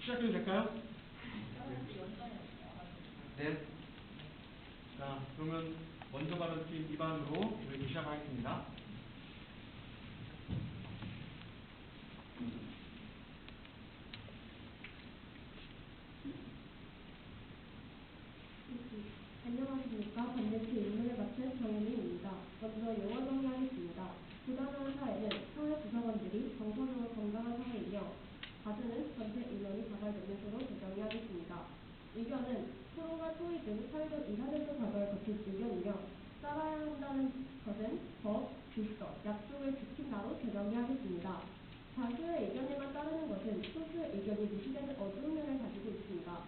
시작해도 될까요? 네. 자, 그러면 먼저 발언팀 이반으로 교육 시작하겠습니다. 안녕하십니까. 반대체 인문을 맡은 정현희입니다. 먼저 용어 정리하겠습니다. 부당한 사회는 사회 구성원들이 정서적으로 건강한 사회이며, 가주는 전체 인원이 자발되는 수로 재정의하겠습니다. 의견은 토론과 토의 등 사회적 이사회적 과정을 거친 의견이며, 따라야 한다는 것은 법, 질서, 약속을 지킨다로 재정의하겠습니다. 다수의 의견에만 따르는 것은 소수의 의견이 무시되는 어두운 면을 가지고 있습니다.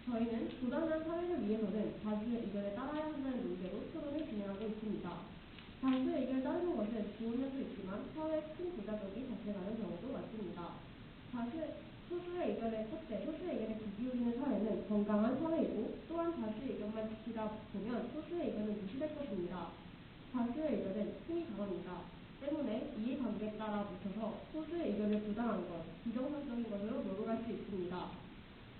저희는 부당한 사회를 위해서는 다수의 의견에 따라야 한다는 논제로 토론을 진행하고 있습니다. 다수의 의견에 따르는 것은 좋은 면도 있지만 사회에 큰 부작용이 발생하는 경우도 많습니다. 소수의 의견에 귀 기울이는 사회는 건강한 사회이고, 또한 다수의 의견만 지키다 보면 소수의 의견은 무시될 것입니다. 다수의 의견은 힘이 강합니다. 때문에 이해관계에 따라 묻혀서 소수의 의견을 부당한 것, 비정상적인 것으로 몰고 갈 수 있습니다.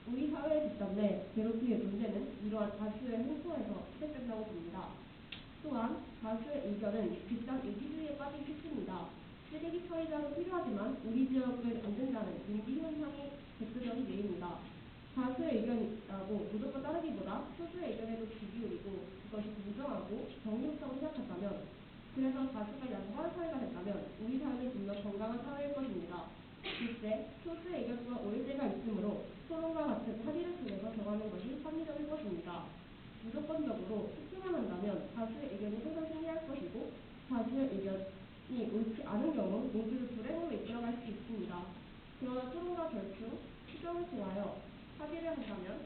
우리 사회의 집단 내 괴롭힘의 문제는 이러한 다수의 행포에서 시작된다고 봅니다. 또한 다수의 의견은 집단 이기주의에 빠지기 쉽습니다. 쓰레기 처리장은 필요하지만 우리 지역은 안 된다는 인지 현상이 대표적인 예입니다. 다수의 의견이라고 무조건 따르기보다 소수의 의견에도 귀 기울이고 그것이 공정하고 정의롭다고 생각한다면, 그래서 다수가 양보하는 사회가 된다면 우리 사회는 분명 건강한 사회일 것입니다. 글쎄, 소수의 의견과 오일 때가 있으므로 토론과 같은 합의를 통해서 정하는 것이 합리적일 것입니다. 무조건적으로 투표만 한다면 다수의 의견이 항상 승리할 것이고, 다수의 의견이 옳지 않은 경우 모두를 불행으로 이끌어갈 수 있습니다. 그러나 토론과 절충, 추정을 통하여 합의를 한다면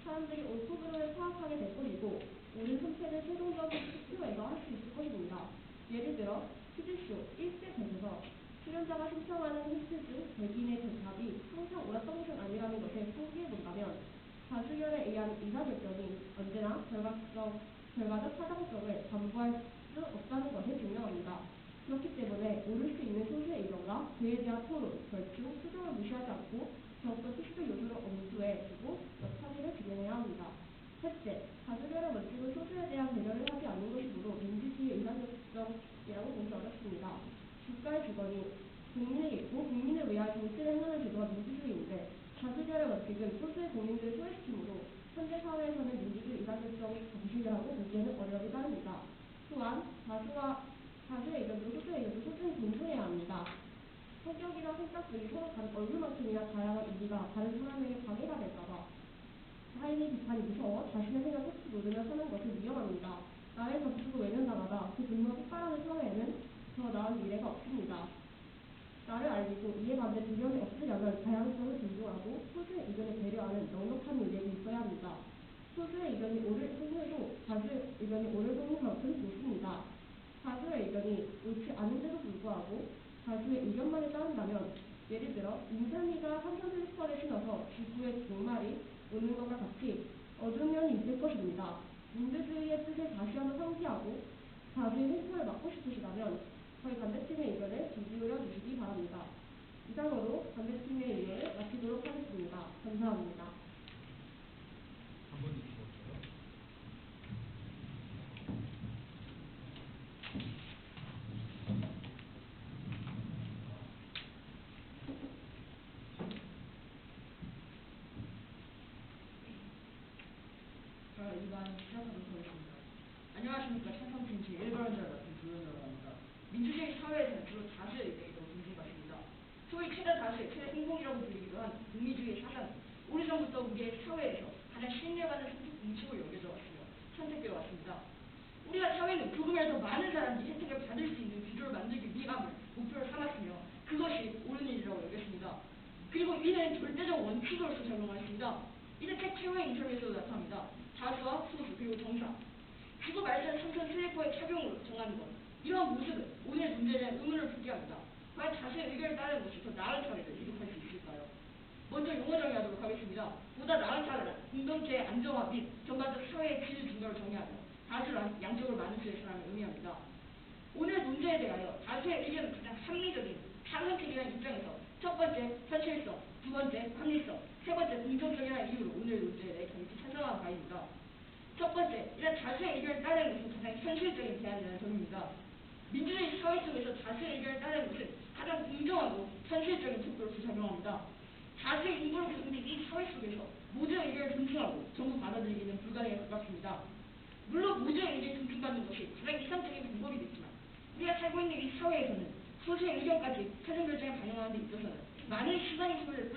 사람들이 옳고 그름을 파악하게 될 것이고, 옳은 선택을 최종적인 투표에서 할 수 있을 것입니다. 예를 들어 퀴즈쇼 1대 100에서 출연자가 신청하는 힌트 중 100인의 답이 항상 옳았던 것은 아니라는 것을 상기해본다면 다수결에 의한 의사결정이 언제나 결과적 타당성을 담보할 수 없다는 것이 분명합니다. 그렇기 때문에 옳을 수 있는 소수의 의견과 그에 대한 토론, 절충, 수정을 무시하지 않고 더욱더 필수 요소를 엄수해 두고 합의를 진행해야 합니다. 셋째, 다수결의 원칙은 소수에 대한 배려를 하지 않는 것이므로 민주주의의 의사결정이라고 보기 어렵습니다. 국가의 주권이 국민에게 있고 국민을 위하여 정치를 행하는 제도가 민주주의인데, 다수결의 원칙은 소수의 국민들을 소외시키므로 현대 사회에서는 민주주의 의사결정 정신이라고 보기에는 어려움이 따릅니다. 또한 다수의 의견도 소수의 의견도 소중히 존중해야 합니다. 성격이나 생각 등이 서로 다른 얼굴만큼이나 다양한 우리가 다른 사람에게 방해가 될까봐 타인의 비판이 무서워 자신의 생각을 꾹 누르며 사는 것은 위험합니다. 나를 감추고 외면당하다 그 분노가 폭발하는 사회에는 더 나은 미래가 없습니다. 나를 알리고 이에 반대 두려움이 없으려면 다양성을 존중하고 소수의 의견을 배려하는 넉넉한 의견이 있어야 합니다. 소수의 의견이 옳을 확률도 다수의 의견이 옳을 확률만큼 높습니다. 다수의 의견이 옳지 않은데도 불구하고 다수의 의견만에 따른다면, 예를 들어 인삼이가 삼선 슬리퍼를 신어서 지구의 종말이 오는 것과 같이 어두운 면이 있을 것입니다. 민주주의의 뜻을 다시 한번 상기하고 다수의 횡포를 막고 싶으시다면 저희 반대팀의 의견을 귀 기울여 주시기 바랍니다. 이상으로 반대팀의 의견을 마치도록 하겠습니다. 감사합니다. 한 번 더 주실까요? 자, 이반 시작하도록 하겠습니다. 안녕하십니까. 찬성팀 제1발언자를 맡은 조현우라고 합니다. 민주주의 사회에서는 주로 다수의 의견이 더 존중받습니다. 소위 최대 다수의 최대공공이라고 불리기도 한 국민주의의 사상, 오래전부터 우리의 사회에서 가장 신뢰받는 공식으로 여겨져 왔으며 선택되어 왔습니다. 우리가 사회는 조금이라도 더 많은 사람들이 혜택을 받을 수 있는 구조를 만들기 위함을 목표로 삼았으며 그것이 옳은 일이라고 여겼습니다. 그리고 이는 절대적 원칙으로서 작용했습니다. 이는 책 최후의 인터뷰에서도 나타납니다. 다수와 소수 그리고 정상, 그거 말자는 삼선 슬리퍼의 착용으로 정하는 것, 이러한 모습은 오늘 문제에 대한 의문을 품게 합니다. 과연 다수의 의견을 따르는 것이 더 나은 사회를 이룩할 수 있을까요? 먼저 용어 정의하도록 하겠습니다. 보다 나은 사회란 공동체의 안정화 및 전반적 사회의 질 증가를 정의하며 다수란 양적으로 많은 수의 사람을 의미합니다. 오늘 문제에 대하여 다수의 의견은 가장 합리적인 상선책이라는 입장에서 첫 번째 현실성, 두 번째 합리성, 세 번째, 긍정적이라는 이유로 오늘 논제에 강력히 찬성한 바입니다. 첫 번째, 이런 다수의 의견을 따르는 것은 가장 현실적인 대안이라는 점입니다. 민주주의 사회 속에서 다수의 의견을 따르는 것은 가장 공정하고 현실적인 척도로 작용합니다. 다수의 인구를 가진 이 사회 속에서 모두의 의견을 존중하고 전부 받아들이기는 불가능에 가깝습니다. 물론 모두의 의견을 존중받는 것이 가장 이상적인 방법이겠지만 우리가 살고 있는 이 사회에서는 소수의 의견까지 최종 결정에 반영하는 데 있어서는 많은 시간이 소요될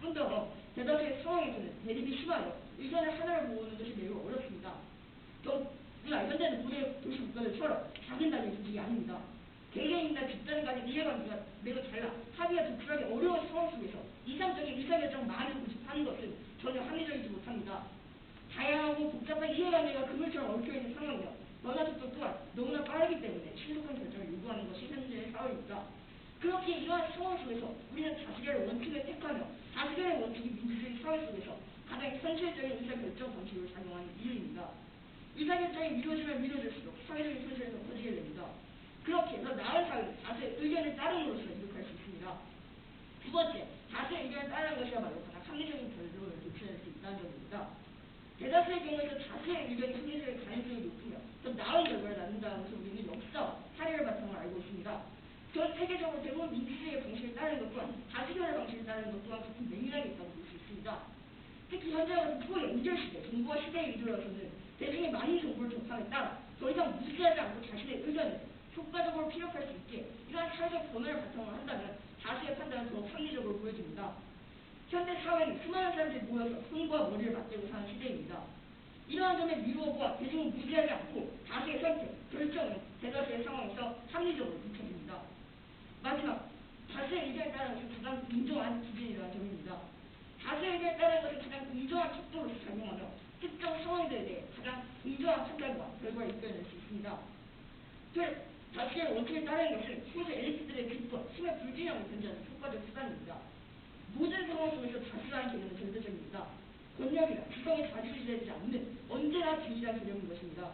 뿐더러 대다수의 상황에서는 대립이 심하여 의견을 하나를 모으는 것이 매우 어렵습니다. 우리가 알건대는 고대 도시 국가들처럼 작은 단위의 조직이 아닙니다. 개개인이나 집단이 가진 이해관계가 매우 달라 합의가 도출하기 어려운 상황 속에서 이상적인 의사결정만을 고집하는 것은 전혀 합리적이지 못합니다. 다양하고 복잡한 이해관계가 그물처럼 얽혀있는 상황이며 변화 속도 또한 너무나 빠르기 때문에 신속한 결정을 요구하는 것이 현재의 사회입니다. 그렇게 이러한 상황 속에서 우리는 다수결의 원칙을 택하며 다수결의 원칙이 민주주의 사회 속에서 가장 현실적인 의사결정 방식으로 작용하는 이유입니다. 의사결정이 미뤄지면 미뤄질수록 사회적인 소실은 더 커지게 됩니다. 그렇게 더 나은 사회를 다수의 의견을 따름으로써 이룩할 수 있습니다. 두 번째, 다수의 의견을 따르는 것이야말로 가장 합리적인 결론을 도출할 수 있다는 점입니다. 대다수의 경우에서 다수의 의견이 승리될 가능성이 높으며 더 나은 결과를 낳는다는 것을 우리는 역사와 사례를 바탕으로 알고 있습니다. 전 세계적으로 대부분 민주주의의 방식을 따르는 것 또한 다수결의 방식을 따르는 것 또한 같은 맥락이 있다고 볼 수 있습니다. 특히 현재 같은 초연결 시대, 정보화 시대에 이르러서는 대중이 많은 정보를 접함에 따라 더 이상 무시하지 않고 자신의 의견을 효과적으로 피력할 수 있게 이러한 사회적 변화를 바탕으로 한다면 다수의 판단은 더욱 합리적으로 보여집니다. 현대 사회는 수많은 사람들이 모여서 손과 머리를 맞대고 사는 시대입니다. 이러한 점에 미루어보아 대중을 무시하지 않고 다수의 선택, 결정은 대다수의 상황에서 합리적으로 비춰집니다. 마지막, 다수의 의견에 따르는 것은 가장 공정한 기준이라는 점입니다. 다수의 의견에 따르는 것은 가장 공정한 척도로서 작용하며 특정 상황들에 대해 가장 공정한 판단과 결과를 이끌어낼 수 있습니다. 다수의 원칙에 따르는 것은 소수 엘리트들의 기권, 힘의 불균형을 견제하는 효과적 수단입니다. 모든 상황 속에서 다수라는 개념은 절대적입니다. 권력이나 구성에 좌지우지되지 않는 언제나 균일한 개념인 것입니다.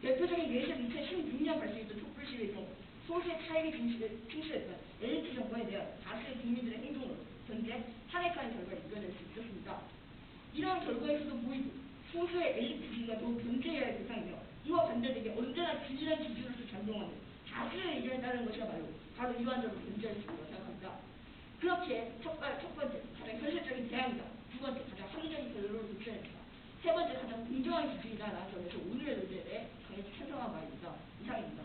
대표적인 예시는 2016년 발생했던 촛불 시위에서 소수의 차익에 충실했던 엘리트 정권에 대한 다수의 국민들의 행동으로 견제, 탄핵하는 결과를 이끌어낼 수 있었습니다. 이러한 결과에서도 보이고 소수의 엘리트주의가 더욱 견제해야 할 대상이며 이와 반대되게 언제나 균일한 기준으로서 작용하는 다수의 의견에 따르는 것이야말로 바로 이러한 점을 견제할 수 있다고 생각합니다. 그렇게 첫 번째, 가장 현실적인 대안이다. 두 번째, 가장 합리적인 결론을 도출해낸다. 세 번째, 가장 공정한 기준이다라는 점에서 오늘의 논제에 대해 강력히 찬성한 바입니다. 이상입니다.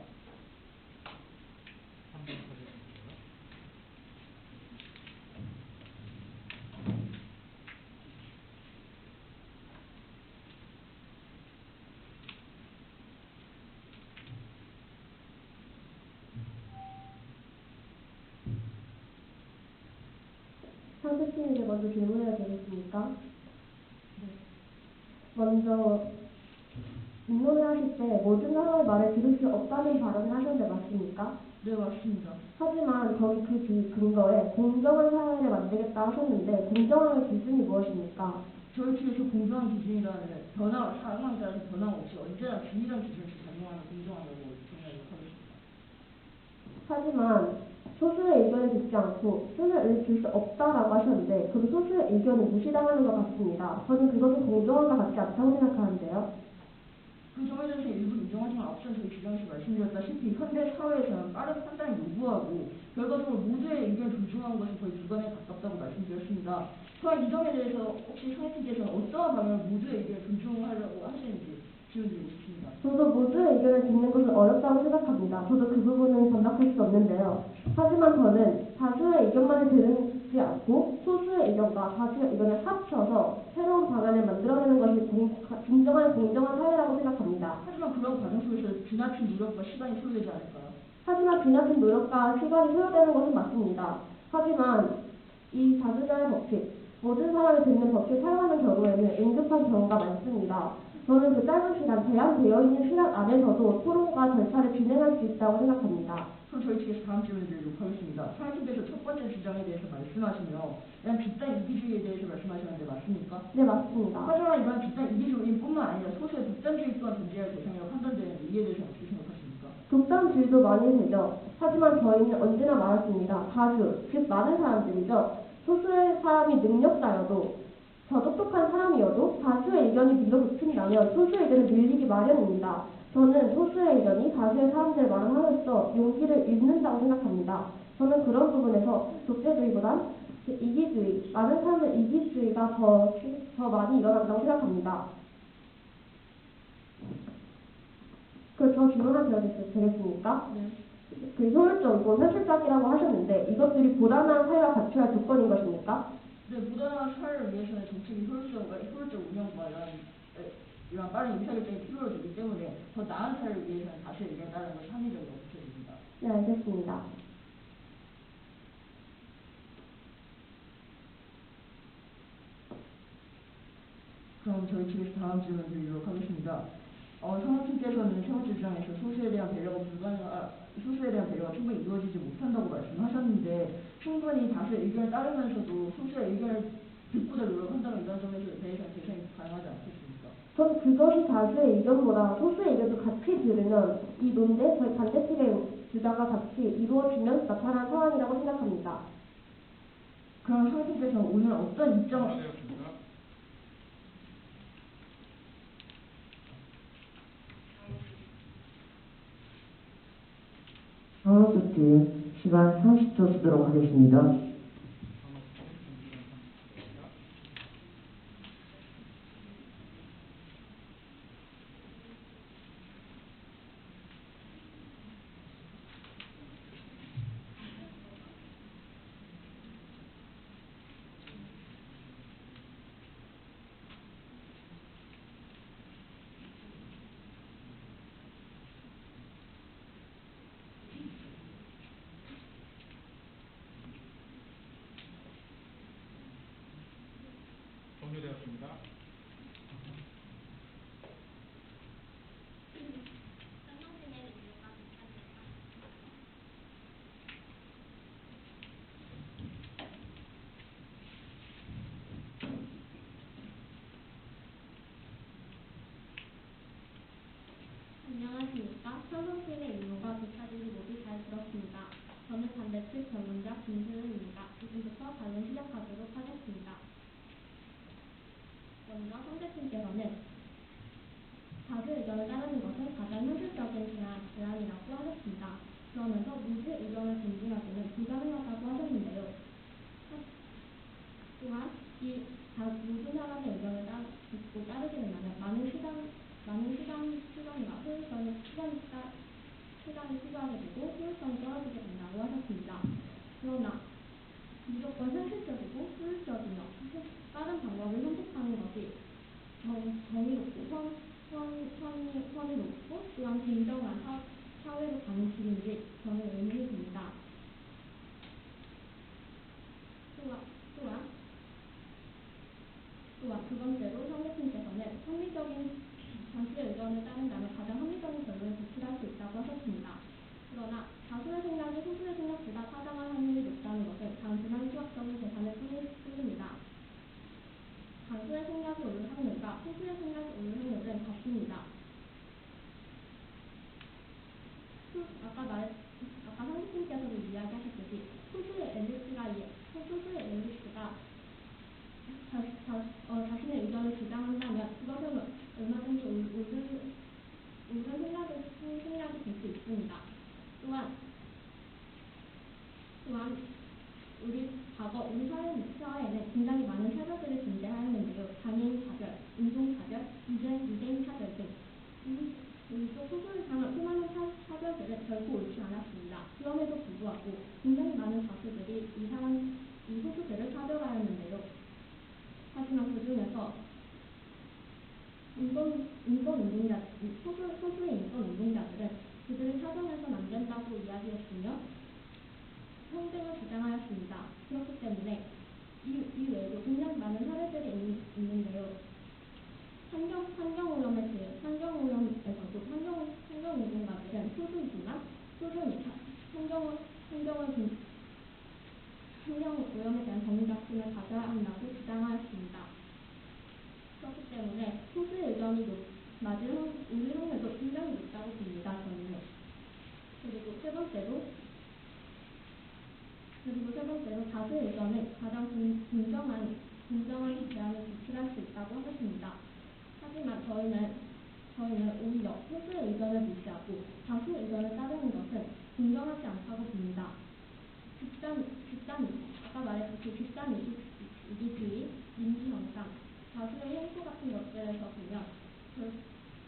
상대팀에게 먼저 질문해도 되겠습니까? 먼저 입론을 하실 때 모든 사람의 말을 들을 수 없다는 발언을 하셨는데 맞습니까? 네, 맞습니다. 하지만 거기 그 근거에 공정한 사회를 만들겠다 하셨는데 공정함의 기준이 무엇입니까? 저희 측에서 공정한 기준이라는 상황에 따라서 변함없이 언제나 균일한 기준에서 작용하는 공정하다고 정의하도록 하겠습니다. 하지만 소수의 의견을 듣지 않고 소수의 의견을 줄 수 없다라고 하셨는데 그럼 소수의 의견을 무시당하는 것 같습니다. 저는 그것은 공정함과 같지 않다고 생각하는데요. 그 점에 대해서 일부 인정하지만 앞선 저희 주장에서 말씀드렸다시피 현대 사회에서는 빠른 판단을 요구하고 결과적으로 모두의 의견을 존중하는 것이 거의 불가능에 가깝다고 말씀드렸습니다. 또한 이 점에 대해서 혹시 상혜팀께서는 어떠한 방향으로 모두의 의견을 존중하려고 하시는지 질문드리고 싶습니다. 저도 모두의 의견을 듣는 것은 어렵다고 생각합니다. 저도 그 부분은 반박할 수 없는데요. 하지만 저는 다수의 의견만을 들지 않고 소수의 의견과 다수의 의견을 합쳐서 새로운 방안을 만들어내는 것이 진정한 공정한 사회라고 생각합니다. 하지만 그런 과정 속에서 지나친 노력과 시간이 소요되지 않을까요? 하지만 지나친 노력과 시간이 소요되는 것은 맞습니다. 하지만 이 다수결의 법칙, 모든 사람이 듣는 법칙을 사용하는 경우에는 응급한 경우가 많습니다. 저는 그 짧은 시간, 제한되어 있는 시간 안에서도 토론과 절차를 진행할 수 있다고 생각합니다. 그럼 저희 측에서 다음 질문을 드리도록 하겠습니다. 상혜팀께서 첫 번째 주장에 대해서 말씀하시며 이런 집단 이기주의에 대해서 말씀하셨는데 맞습니까? 네, 맞습니다. 하지만 이런 집단 이기주의뿐만 아니라 소수의 독단주의 또한 존재할 대상이라고 판단되는데 이에 대해서 어떻게 생각하십니까? 독단주의도 많이 되죠. 하지만 저희는 언제나 말했습니다. 다수, 즉 많은 사람들이죠. 소수의 사람이 능력자여도 더 똑똑한 사람이어도 다수의 의견이 밀어붙인다면 소수의 의견을 밀리기 마련입니다. 저는 소수의 의견이 다수의 사람들의 말을 함으로써 용기를 잃는다고 생각합니다. 저는 그런 부분에서 독재주의보단 이기주의, 많은 사람들 이기주의가 더 많이 일어난다고 생각합니다. 그 저 질문 하나 드려도 되겠습니까? 네. 그 효율적이고 현실적이라고 하셨는데 이것들이 고단한 사회가 갖춰야 할 조건인 것입니까? 네, 무던한 사회를 위해서는 정책의 효율적 운영과 이런 빠른 의사결정이 필요하기 때문에 더 나은 사회를 위해서는 다수의 의견에 따르는 것이 합리적이라고 보여집니다. 네, 알겠습니다. 그럼 저희 측에서 다음 질문 드리도록 하겠습니다. 성우님께서는 세 번째 주장에서 소수에 대한 배려가 충분히 이루어지지 못한다고 말씀하셨는데 충분히 다수의 의견을 따르면서도 소수의 의견을 듣고자 노력한다면 이런 점에 대해서는 개선이 가능하지 않겠습니까? 전 그것이 다수의 의견보다 소수의 의견도 같이 들으면 이 논대, 저희 반대측의 주장과 같이 이루어지면 나타난 상황이라고 생각합니다. 그럼 성우님께서 오늘 어떤 입장을 준비되었습니다. 상호수팀 시간 30초 쓰도록 하겠습니다. 종료되었습니다. 안녕하십니까. 찬성팀의 임무가 교차들이 모두 잘 들었습니다. 저는 반대측 전문가 김수현입니다. 지금부터 발언 시작하도록 하겠습니다. 먼저 상대팀께서는 다수 의견을 따르는 것은 가장 현실적인 제안이라고 하셨습니다. 그러면서 모두 의견을 존중하기는 불가능하다고 하셨는데요. 또한 이 모든 사람의 의견을 듣고 따르게 된다면 많은 시간과 시간이 필요하게 되고 효율성이 떨어지게 된다고 하셨습니다. 그러나 무조건 현실적이고 효율적이며 빠른 방법을 선택하는 것이 정의롭고 선이 높고 또한 공정한 사회로 가는 길인지 저는 의문이 듭니다. 또한 두 번째로 상대팀께서는 합리적인 다수의 의견을 따른다면 가장 합리적인 결론을 도출할 수 있다고 하셨습니다. 그러나 다수의 생각이 소수의 생각보다 타당할 확률이 높다는 것은 단순한 수학적인 계산일 뿐입니다. 다수의 생각이 옳을 확률과 소수의 생각이 옳을 확률은 같습니다. 아까 상대팀께서도 이야기하셨듯이 소수의 엘리트가 자신의 의견을 주장한다면 그것은 얼마든지 옳은 생각이 될 수 있습니다. 또한 우리 사회에는 굉장히 많은 차별들이 존재하였는데요. 장애인 차별, 인종차별, 유대인 차별 등 소수를 향한 수많은 차별들은 결코 옳지 않았습니다. 그럼에도 불구하고 굉장히 많은 다수들이 이 소수들을 차별하였는데요. 하지만 그 중에서 소수의 인권운동자들은 그들을 차별해서는 안 된다고 이야기했으며 평등을 주장하였습니다. 그렇기 때문에 이 외에도 굉장히 많은 사례들이 있는데요. 환경오염에서도 환경운동가들은 소수이지만 환경오염에 대한 정의각심을 가져야 한다고 주장하였습니다. 그렇기 때문에 소수의 의견이 맞을 확률도 굉장히 높다고 봅니다. 저는. 그리고 세 번째로 다수 의견은 가장 공정한 제안을 제출할 수 있다고 하셨습니다. 하지만 저희는 오히려 소수의 의견을 무시하고 다수 의견을 따르는 것은 공정하지 않다고 봅니다. 아까 말했듯이 집단 이기주의, 민주정당, 다수의 행보 같은 것들에서 보면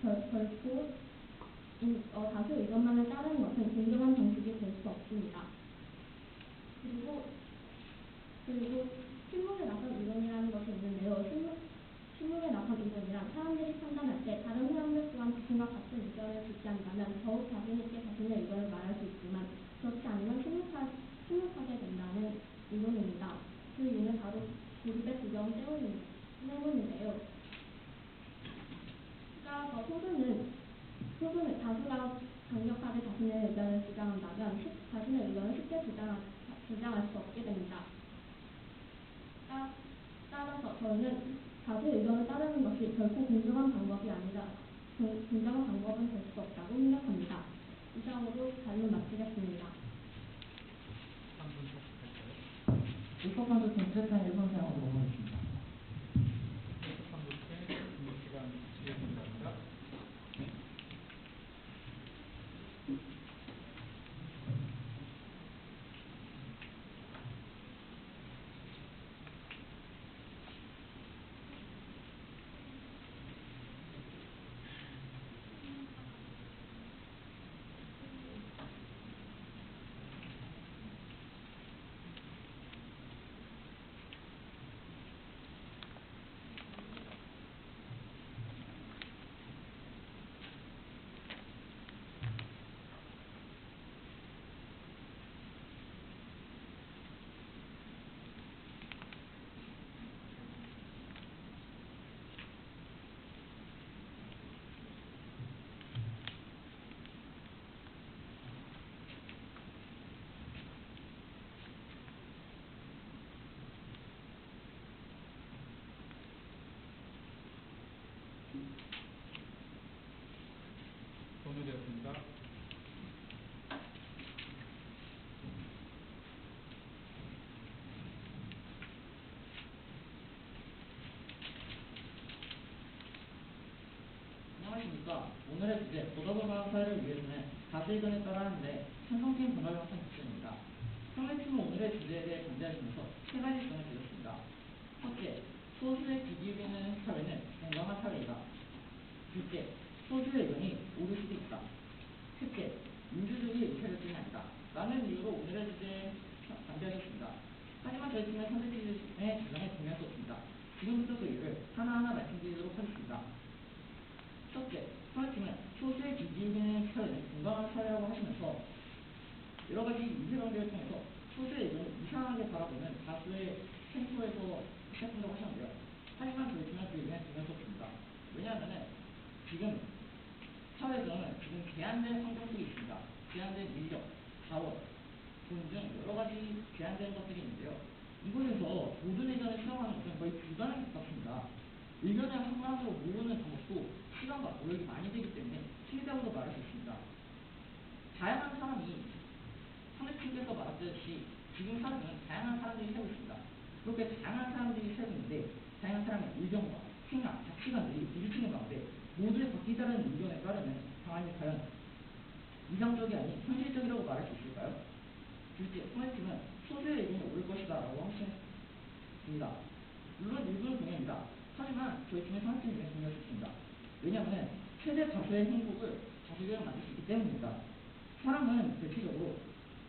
결코 다수 의견만을 따르는 것은 공정한 정책이 될 수 없습니다. 그리고 신문에 나선 의견이라는 것이 있는데요. 신문에 나선 의견이란 사람들이 판단할 때 다른 사람들 또한 자신과 같은 의견을 듣지 않는다면 더욱 자신 있게 자신의 의견을 말할 수 있지만 그렇지 않으면 침묵하게 된다는 의견입니다. 그 이유는 바로 고립의 구경 때문인데요. 따라서 소수는 다수가 강력하게 자신의 의견을 주장한다면 자신의 의견을 쉽게 주장할 수 없게 됩니다. 따라서 저희는 다수 의견을 따르는 것이 결코 공정한 방법이 아니다. 공정한 방법은 될 수 없다고 생각합니다. 이상으로 발언 마치겠습니다. 3분 40초. 입법헌조팀 최단 1분 사용하도록 하겠습니다. 한국의 공부 시간 진행합니다. 종료되었습니다. 안녕하십니까. 오늘의 주제, 보도보도한 사회를 위해서는 다수 의견에 따르는데 찬성팀 권한을 선택입니다. 평일팀은 오늘의 주제에 대해 반대하시면서 세 가지 주장을 드렸습니다. 첫째, 소수의 귀 기울이는 사회는 건강한 사회이다. 둘째, 소수의 의견이 옳을 수도 있다. 셋째, 민주주의의 의사결정이 아니다. 라는 이유로 오늘의 주제에 반대하셨습니다. 하지만 저희 팀은 선택팀의 주장에 동의할 수 없습니다. 지금부터 그 이유를 하나하나 말씀드리도록 하겠습니다. 첫째, 선택팀은 소수의 귀 기울이는 사회는 건강한 사회라고 하시면서 여러 가지 이해관계를 통해서 소수의 의견을 이상하게 바라보는 다수의 캠프에서 시작한다고 하셨는데요. 하지만 저희 팀은 그 의견에 동의할 수 없습니다. 왜냐하면 지금 사회에서는 지금 제한된 환경 속에 있습니다. 제한된 인력, 자원, 돈 등 여러 가지 제한된 것들이 있는데요. 이곳에서 모든 의견을 수용하는 것은 거의 불가능할 것 같습니다. 의견을 한마디로 모으는 방법도 시간과 노력이 많이 되기 때문에 틀리다고도 말할 수 있습니다. 다양한 사람이 선생님께서 말했듯이 지금 사회는 다양한 사람들이 살고 있습니다. 그렇게 다양한 사람들이 살고 있는데 다양한 사람의 의견과 생각, 가치관들이 부딪히는 가운데 모두의 각기 다른 의견에 따르는 방안이 과연 이상적이 아닌 현실적이라고 말할 수 있을까요? 둘째, 선생님은 소수의 의견이 옳을 것이다 라고 하셨습니다. 물론 일부는 동의합니다. 하지만 저희 팀의 선생님 의견에 동의할 수 있습니다. 왜냐하면 최대 다수의 행복을 자수결을 만들 수 있기 때문입니다. 사람은 대체적으로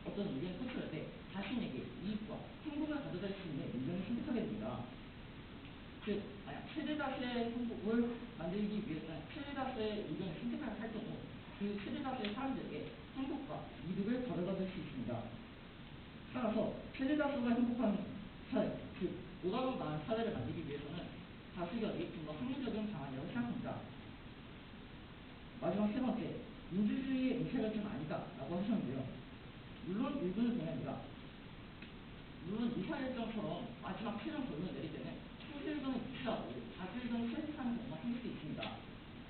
어떤 의견을 표출할 때 자신에게 이익과 행복을 가져다 줄 수 있는 의견을 선택하게 됩니다. 즉, 최대 다수의 행복을 만들기 위해서는 최대 다수의 의견을 선택할 경우 그 최대 다수의 사람들에게 행복과 이득을 가져다 줄 수 있습니다. 따라서 최대 다수가 행복한 사회, 즉 보다 더 나은 사회를 만들기 위해서는 다수결이 좀 더 합리적인 방안이라고 생각합니다. 마지막 세 번째, 민주주의의 의사결정은 아니다 라고 하셨는데요. 물론 일부는 동의합니다. 물론 의사결정처럼 마지막 최종 결론을 내릴 때는 소수 의견을 무시하고 다수 의견을 채택하는 경우가 생길 수 있습니다.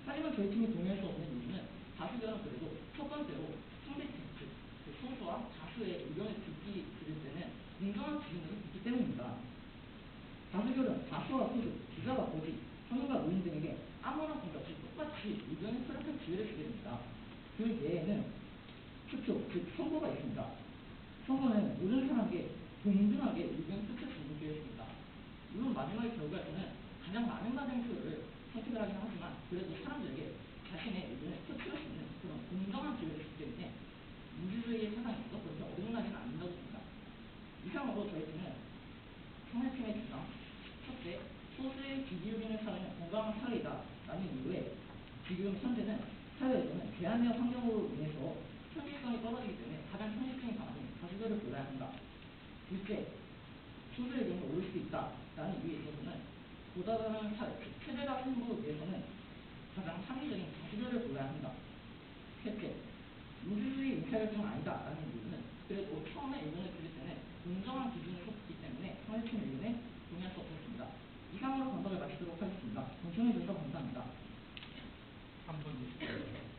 하지만 저희 팀이 동의할 수 없는 이유는 다수 의견은 그래도 첫 번째로 상대팀, 즉 소수와 다수의 의견을 들을 때는 공정한 기준으로 있기 때문입니다. 다수결은 다수와 소수, 부자가 고지, 성인과 노인 등에게 아무런 관계없이 똑같이 의견을 표현할 기회를 주게 됩니다. 그 예에는 투표, 즉 선거가 있습니다. 선거는 모든 사람에게 동등하게 의견을 표출할 수 있는 기회입니다. 물론 마지막의 결과에서는 가장 많은 표를 선택을 하긴 하지만 그래도 사람들에게 자신의 의견을 표출할 수 있는 그런 공정한 기회를 주기 때문에 민주주의의 세상에서 그렇게 어긋나지는 않는다고 봅니다. 이상으로 저희 팀은 상대팀의 주장, 첫째, 소수의 비기업인의 사회는 건강한 사회이다 라는 이유에 지금 현재는 사회에서는 제한의 환경으로 인해서 현실성이 떨어지기 때문에 가장 현실성이 강한 다수결을 골라야 한다. 둘째, 소수의 의견이 옳을 수 있다 라는 이유에 있어서는 보다 다른 사회, 세대가 행복을 위해서는 가장 합리적인 다수결을 골라야 한다. 셋째, 민주주의 의사결정은 아니다 라는 이유는 그래도 처음에 의견을 드릴 때는 공정한 기준을 썼기 때문에 상대팀 의견에 동의할 수 없었습니다. 이상으로 건덕을 마치도록 하겠습니다. 동청해 주셔서 감사합니다. 3분 20초.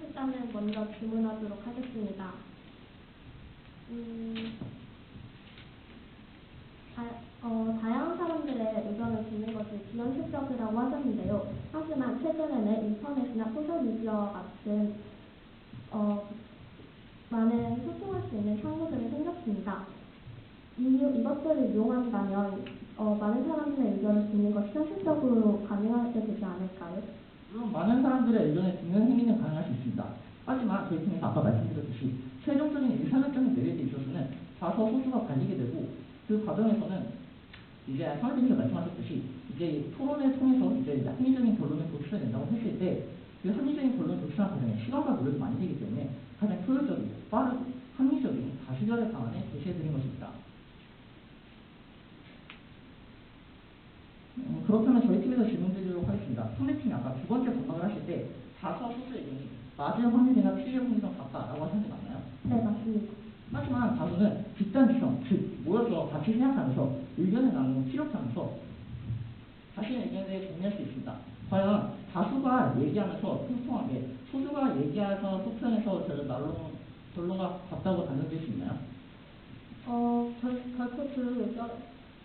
일단은 먼저 질문하도록 하겠습니다. 다양한 사람들의 의견을 듣는 것이 비현실적이라고 하셨는데요. 하지만 최근에는 인터넷이나 소셜미디어와 같은 많은 소통할 수 있는 창구들이 생겼습니다. 이것들을 이용한다면 많은 사람들의 의견을 듣는 것이 현실적으로 가능하게 되지 않을까요? 물론 많은 사람들의 의견을 듣는 행위는 가능할 수 있습니다. 하지만 저희 팀에서 아까 말씀드렸듯이 최종적인 의사결정을 내릴 때 있어서는 다소 소수가 갈리게 되고 그 과정에서는 이제 선생님께서 말씀하셨듯이 이제 토론을 통해서 이제 합리적인 결론을 도출해야 된다고 했을 때 그 합리적인 결론을 도출하는 과정에 시간과 노력이 많이 되기 때문에 가장 효율적이고 빠르고 합리적인 다수결의 방안을 제시해드린 것입니다. 그렇다면 저희 팀에서 질문드리도록 하겠습니다. 상대팀이 아까 두 번째 반박을 하실 때 다수와 소수의 의견이 맞을 확률이나 필요의 확률이랑 같다라고 하신 게 맞나요? 네, 맞습니다. 하지만 다수는 집단지성, 즉 모여서 같이 생각하면서 의견을 나누고 피력하면서 자신의 의견에 대해 정리할 수 있습니다. 과연 다수가 얘기하면서 통통하게 소수가 얘기해서 소통해서 결론가 같다고 단정될 수 있나요? 결코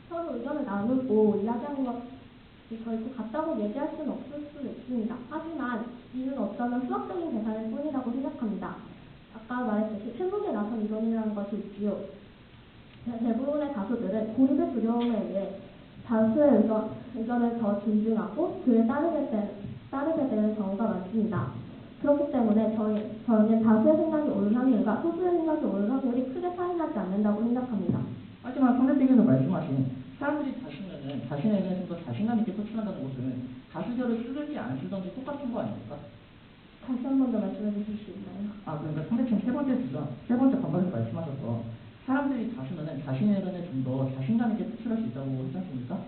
서로 의견을 나누고 이야기하는 것이 결코 같다고 얘기할 수는 없을 수 있습니다. 하지만 이는 어쩌면 수학적인 계산일 뿐이라고 생각합니다. 아까 말했듯이 실무에 나선 이론이라는 것이 있지요. 대부분의 다수들은 고립의 두려움에 의해 다수의 의견을 더 존중하고 그에 따르게 되는 경우가 많습니다. 그렇기 때문에 저희는 다수의 생각이 옳은 확률과 소수의 생각이 옳은 확률이 크게 차이나지 않는다고 생각합니다. 하지만 상대팀에서 말씀하신 사람들이 다수면은 자신의 의견을 좀 더 자신감 있게 표출한다는 것은 다수결을 쓰든지 안 쓰든지 똑같은 거 아닙니까? 다시 한 번 더 말씀해 주실 수 있나요? 그러니까 상대팀 세 번째 반박에서 말씀하셔서 사람들이 다수면은 자신의 의견을 좀 더 자신감 있게 표출할 수 있다고 하지 않습니까?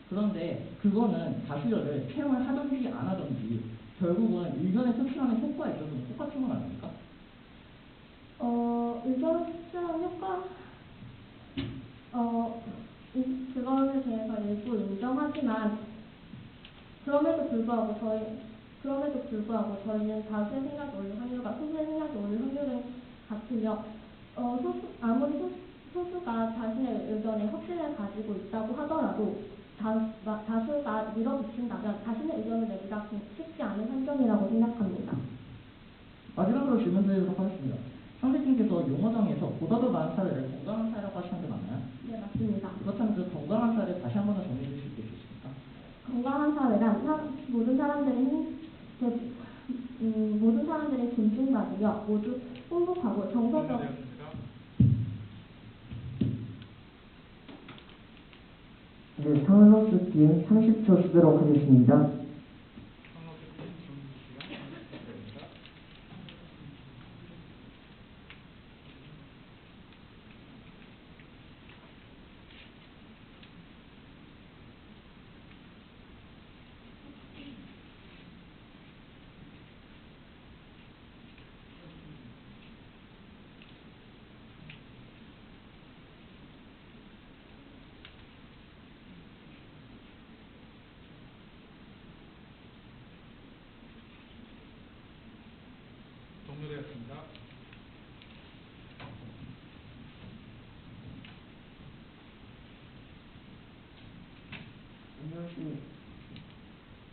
그런데 그거는 다수결을 채용을 하든지 안 하든지 결국은 의견을 표출하는 효과에 있어서는 똑같은 건 아닙니까? 의견을 표출하는 효과, 그거에 대해서 일부 인정하지만 그럼에도 불구하고 저희는 다수의 생각이 옳은 확률과 소수의 생각이 옳은 확률은 같으며 아무리 소수가 자신의 의견에 확신을 가지고 있다고 하더라도 다수가 밀어붙인다면 자신의 의견을 내기가 쉽지 않은 환경이라고 생각합니다. 마지막으로 질문드리도록 하겠습니다. 상대팀께서 용어 정의에서 보다 더 많은 사회를 건강한 사회라고 하시는 게 맞나요? 네, 맞습니다. 그렇다면 그 건강한 사회를 다시 한 번 더 정리해 주실 수 있으십니까? 건강한 사회란 모든 사람들이 존중받으며 모두 행복하고 정서적 네, 상로스 팀 30초 쓰도록 하겠습니다.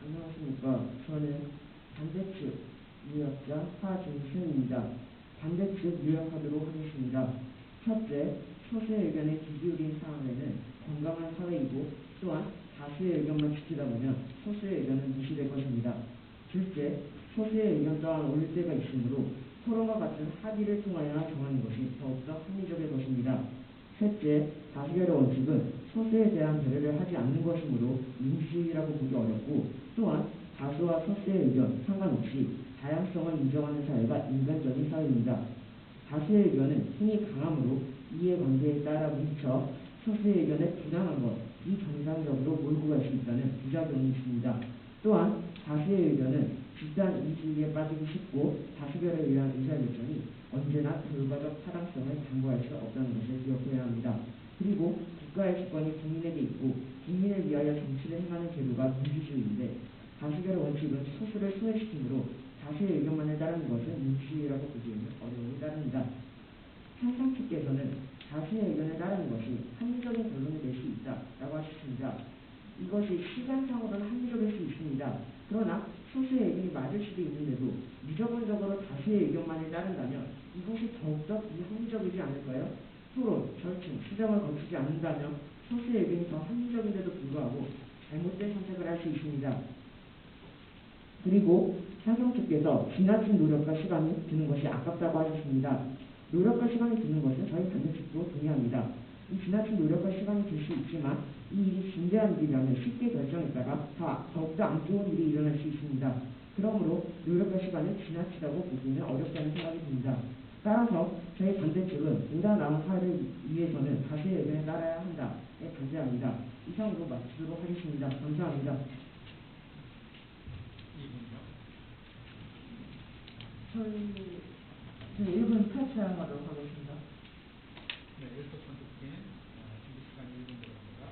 안녕하십니까. 저는 반대측 유력자 하진순입니다. 반대측 요약하도록 하겠습니다. 첫째, 소수의 의견에 귀 기울인 상황에는 건강한 사회이고 또한 다수의 의견만 지키다 보면 소수의 의견은 무시될 것입니다. 둘째, 소수의 의견 또한 옳을 때가 있으므로 토론과 같은 합의를 통하여 정하는 것이 더욱더 합리적일 것입니다. 셋째, 다수결의 원칙은 소수에 대한 배려를 하지 않는 것이므로 민주주의라고 보기 어렵고 또한 다수와 소수의 의견 상관없이 다양성을 인정하는 사회가 인간적인 사회입니다. 다수의 의견은 힘이 강함으로 이해관계에 따라 뭉쳐 소수의 의견을 비난한 것, 이 정상적으로 몰고 갈 수 있다는 부작용이 있습니다. 또한 다수의 의견은 집단 이기주의에 빠지기 쉽고 다수결에 의한 의사결정이 언제나 결과적 타당성을 담보할 수 없다는 것을 기억해야 합니다. 그리고 국가의 주권이 국민에게 있고 국민을 위하여 정치를 행하는 제도가 민주주의인데 다수결의 원칙은 소수를 소외시키므로 다수의 의견만을 따르는 것은 민주주의라고 보기에는 어려움이 따릅니다. 상상측께서는 다수의 의견을 따르는 것이 합리적인 결론이 될 수 있다라고 하셨습니다. 이것이 시간상으로는 합리적일 수 있습니다. 그러나 소수의 의견이 맞을 수도 있는데도 무조건적으로 다수의 의견만을 따른다면 이것이 더욱더 비합리적이지 않을까요? 토론, 절충, 수정을 거치지 않는다면 소수의 의견이 더 합리적인데도 불구하고 잘못된 선택을 할 수 있습니다. 그리고 상경주께서 지나친 노력과 시간이 드는 것이 아깝다고 하셨습니다. 노력과 시간이 드는 것은 저희 반대측도 동의합니다. 이 지나친 노력과 시간이 들 수 있지만 이 일이 중대한 일이라면 쉽게 결정했다가 더욱더 안 좋은 일이 일어날 수 있습니다. 그러므로 노력과 시간을 지나치다고 보기는 어렵다는 생각이 듭니다. 따라서 저희 반대측은 보다 나은 사회를 위해서는 다수의 의견에 따라야 한다에 반대합니다. 이상으로 마치도록 하겠습니다. 감사합니다. 이분요. 저희 1분 탈퇴하도록 하겠습니다. 네, 1분 선택팀 준비 시간 1분 들어갑니다.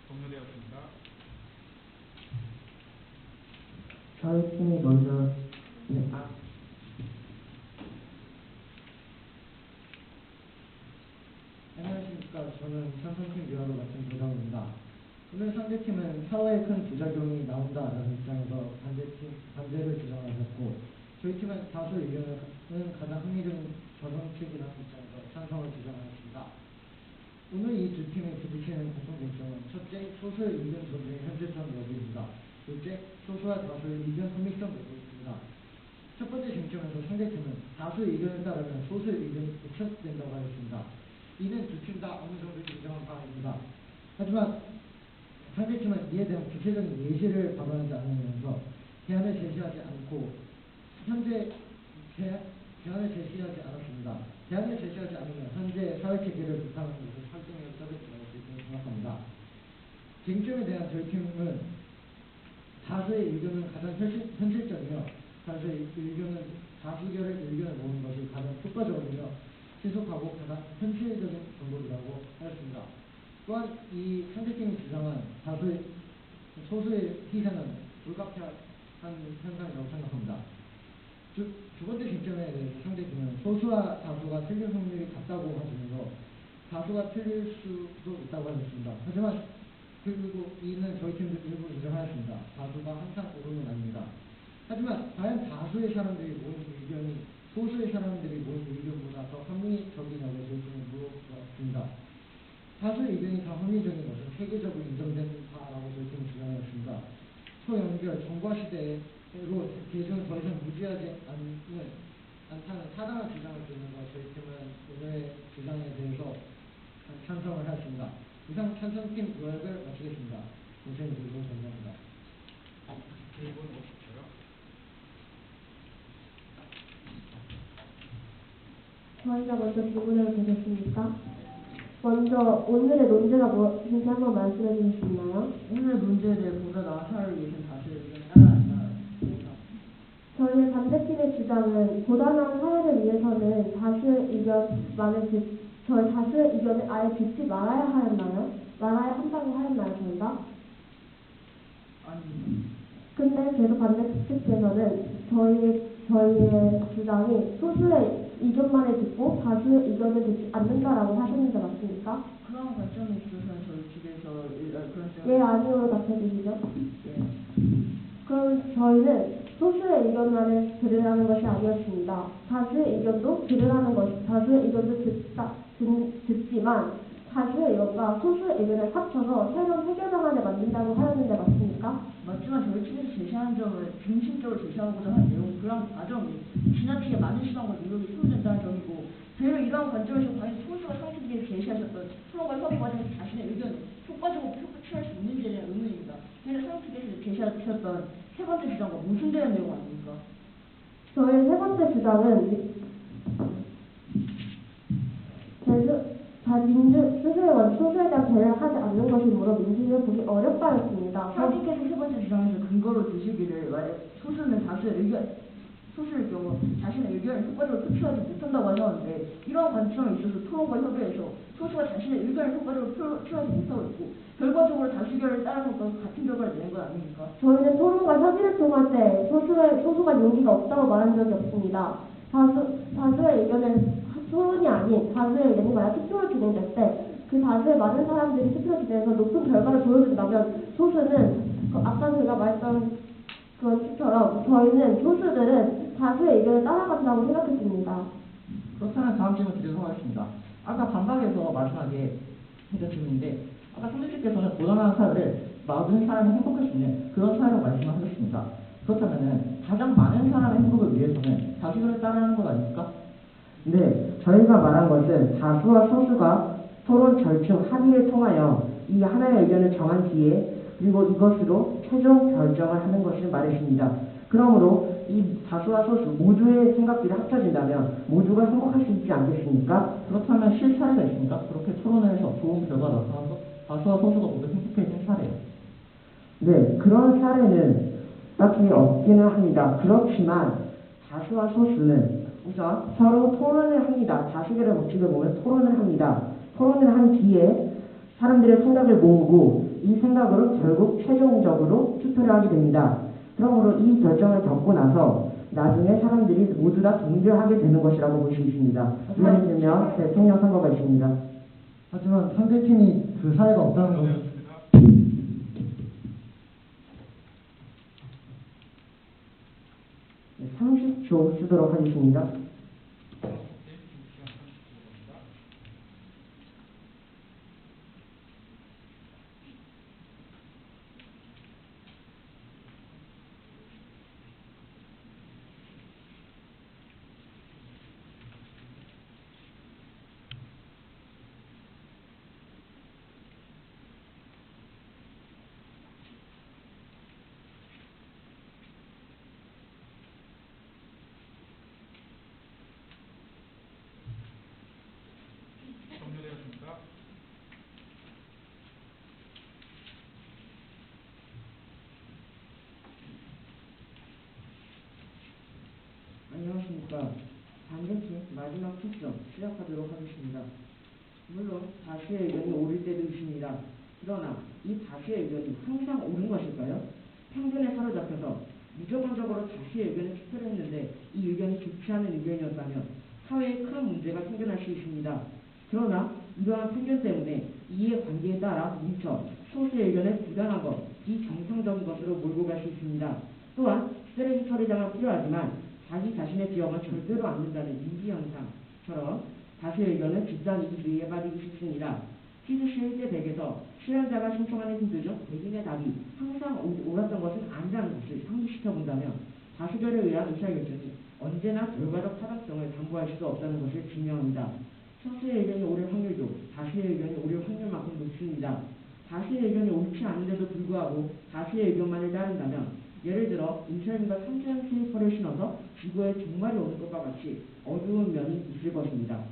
종료되었습니다. 저희 팀이 먼저 안녕하십니까. 저는 상상팀 위원으로 맡은 조정입니다. 오늘 상대팀은 사회에 큰 부작용이 나온다라는 입장에서 반대를 주장하셨고 저희 팀은 다수 의견은 가장 합리적인 저정책이라는 입장에서 찬성을 주장하였습니다. 오늘 이 두 팀이 부딪히는 공통점은 첫째, 소수의 의견 존중의 현실성 여부입니다. 둘째, 소수와 다수의 의견 합리성 여부입니다. 첫 번째 쟁점에서 상대팀은 다수의 의견을 따르면 소수의 의견이 부착된다고 하였습니다. 이는 두 팀 다 어느 정도 인정한 바입니다. 하지만 상대팀은 이에 대한 구체적인 예시를 발언하지 않으면서 대안을 제시하지 않고 대안을 제시하지 않았습니다. 대안을 제시하지 않으면 현재 사회체계를 비판하는 것을 설득력 서비스라고 생각합니다. 쟁점에 대한 저희 팀은 다수의 의견은 가장 현실적이며 다수의 의견은 다수결의 의견을 모으는 것이 가장 효과적이며 신속하고 가장 현실적인 방법이라고 하였습니다. 또한 이 상대팀이 주장한 소수의 희생은 불가피한 현상이라고 생각합니다. 두 번째 쟁점에 대해서 상대팀은 소수와 다수가 틀릴 확률이 같다고 하시면서 다수가 틀릴 수도 있다고 하셨습니다. 하지만 그리고 이는 저희 팀도 일부 인정하였습니다. 다수가 항상 옳은 건 아닙니다. 하지만 과연 다수의 사람들이 모인 의견이 소수의 사람들이 모인 의견보다 더 합리적이냐고 저희 팀은 물어봤습니다. 다수의 의견이 더 합리적인 것은 세계적으로 인정된 바라고 저희 팀은 주장하였습니다. 초연결 정과 시대로 대중을 더 이상 무지하지 않다는 타당한 주장을 들으면서 저희 팀은 오늘의 주장에 대해서 찬성을 하였습니다. 이상 찬성팀 요약을 마치겠습니다. 고생해 주셔서 감사합니다. 교육은 오십시오. 저희가 먼저 질문해도 되겠습니까? 먼저 오늘의 논제가 무엇인지 한번 말씀해 주실 수 있나요? 오늘의 문제에 대해 보다 나은 사회를 위해서는 다수의 의견을 따라간다. 저희의 반대팀의 주장은 보다 나은 사회를 위해서는 다수의 의견만을 저희 다수의 의견을 아예 듣지 말아야 하였나요? 말아야 한다고 하였나요, 저희가? 아닙니다. 근데 계속 반대측에서는 저희의 주장이 소수의 의견만을 듣고 다수의 의견을 듣지 않는다라고 하셨는데 맞습니까? 그런 관점에 있어서는 저희 측에서 그런 점을 예, 아니오로 답해주시죠. 그럼 저희는 소수의 의견만을 들으라는 것이 아니었습니다. 다수의 의견도 들으라는 것이, 다수의 의견도 듣지만 다수의 의견과 소수의 의견을 합쳐서 새로운 해결 방안을 만든다고 하였는데 맞습니까? 맞지만 저희 측에서 제시하는 점을 중심적으로 제시하고자 하는 내용, 그런 과정이 지나치게 많은 시간과 노력이 소요된다는 점이고, 저희는 이러한 관점에서 과연 소수가 상식들이 제시하셨던 토론과 협의 과정에서 자신의 의견을 효과적으로 표출할 수 있는지에 대한 의문입니다. 저희는 상식들이 제시하셨던 세 번째 주장과 모순되는 내용 아닙니까? 저의 세 번째 주장은 소수에 대한 배려를 하지 않는 것이므로 민주주의를 보기 어렵다였습니다. 상식께서 세 번째 주장에서 근거로 드시기를 소수는 소수의 경우 자신의 의견을 효과적으로 표출하지 못한다고 하셨는데, 이러한 관점에 있어서 토론과 협의에서 소수가 자신의 의견을 효과적으로 표출하지 못하고 있고 결과적으로 다수 의견을 따라서 같은 결과를 내는 건 아닙니까? 저희는 토론과 협의를 통할 때 소수가 용기가 없다고 말한 적이 없습니다. 다수의 의견을 토론이 아닌 다수의 의견이 만약 투표로 진행될 때 그 다수의 많은 사람들이 투표로 진행해서 높은 결과를 보여준다면 소수는 아까 제가 말했던 그것처럼 저희는 소수들은 다수의 의견을 따라간다고 생각했습니다. 그렇다면 다음 질문 드리도록 하겠습니다. 아까 반박에서 마지막에 했던 질문인데, 아까 선생님께서는 보다 사회를 모든 사람이 행복할 수 있는 그런 사회라고 말씀하셨습니다. 그렇다면 가장 많은 사람의 행복을 위해서는 다수결을 따르는 것 아닙니까? 네, 저희가 말한 것은 다수와 소수가 토론 절충 합의를 통하여 이 하나의 의견을 정한 뒤에 그리고 이것으로 최종 결정을 하는 것을 말했습니다. 그러므로 이 다수와 소수 모두의 생각들이 합쳐진다면 모두가 행복할 수 있지 않겠습니까? 그렇다면 실사례가 있습니까? 그렇게 토론을 해서 좋은 결과가 나타나서 다수와 소수가 모두 행복해진 사례요. 네, 그런 사례는 딱히 없기는 합니다. 그렇지만 다수와 소수는 우선 서로 토론을 합니다. 다수결의 법칙을 보면 토론을 합니다. 토론을 한 뒤에 사람들의 생각을 모으고 이 생각으로 결국 최종적으로 투표를 하게 됩니다. 그러므로 이 결정을 겪고 나서 나중에 사람들이 모두 다 동조하게 되는 것이라고 볼 수 있습니다. 예를 들면 대통령 선거가 있습니다. 하지만 상대팀이 그 사례가 없다는 것은 네, 30초 쓰도록 하겠습니다. 종료되었습니다. 안녕하십니까. 반대팀 마지막 투표 시작하도록 하겠습니다. 물론 다수의 의견이 옳을 때도 있습니다. 그러나 이 다수의 의견이 항상 옳은 것일까요? 편견에 사로잡혀서 무조건적으로 다수의 의견을 투표를 했는데 이 의견이 좋지 않은 의견이었다면 사회에 큰 문제가 생겨날 수 있습니다. 그러나 이러한 편견 때문에 이해관계에 따라 뭉쳐 소수의 의견을 부당한 것, 비정상적인 것으로 몰고 갈 수 있습니다. 또한 쓰레기 처리장은 필요하지만 자기 자신의 지역은 절대로 안 된다는 인지현상처럼 다수의 의견은 집단 이기주의에 빠지기 쉽습니다. 퀴즈 실제 100에서 수련자가 신청하는 퀴즈 중 대부분의 답이 항상 옳았던 것은 아니라는 것을 상기시켜 본다면 다수결에 의한 의사결정이 언제나 결과적 타당성을 담보할 수도 없다는 것을 증명합니다. 소수의 의견이 옳을 확률도 다수의 의견이 옳을 확률만큼 높습니다. 다수의 의견이 옳지 않은데도 불구하고 다수의 의견만을 따른다면 예를 들어 인철민과 삼천 슬리퍼를 신어서 지구에 종말이 오는 것과 같이 어두운 면이 있을 것입니다.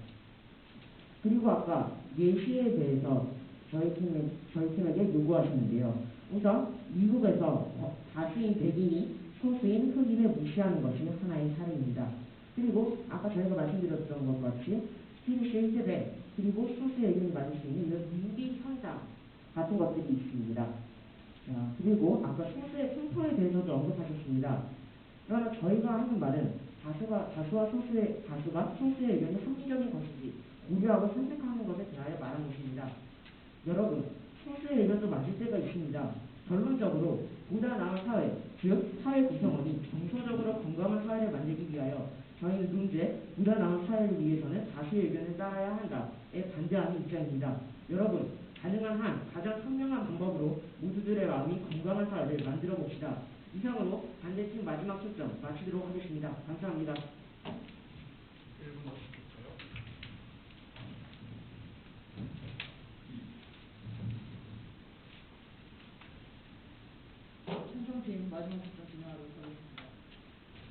그리고 아까 예시에 대해서 저희 팀에게 요구하셨는데요. 우선 미국에서 다수인 백인이 소수인 흑인을 무시하는 것이 하나의 사례입니다. 그리고 아까 저희가 말씀드렸던 것과 같이 퀴즈 실제 그리고 소수의 의견이 맞을 수 있는 이런 민비 현상 같은 것들이 있습니다. 자, 그리고 아까 소수의 풍토에 대해서도 언급하셨습니다. 그러나 저희가 하는 말은 다수가 소수의 의견이 합리적인 것인지 고려하고 선택하는 것에 대하여 말하는 것입니다. 여러분, 소수의 의견도 맞을 때가 있습니다. 결론적으로 보다 나은 사회, 즉 사회 구성원이 정서적으로 건강한 사회를 만들기 위하여 저희는 문제, 보다 나은 사회를 위해서는 다수의 의견을 따라야 한다에 반대하는 입장입니다. 여러분, 가능한 한 가장 현명한 방법으로 모두들의 마음이 건강한 사회를 만들어 봅시다. 이상으로 반대팀 마지막 초점 마치도록 하겠습니다. 감사합니다. 1분 50초요. 찬성팀 마지막 답변 진행하도록 하겠습니다.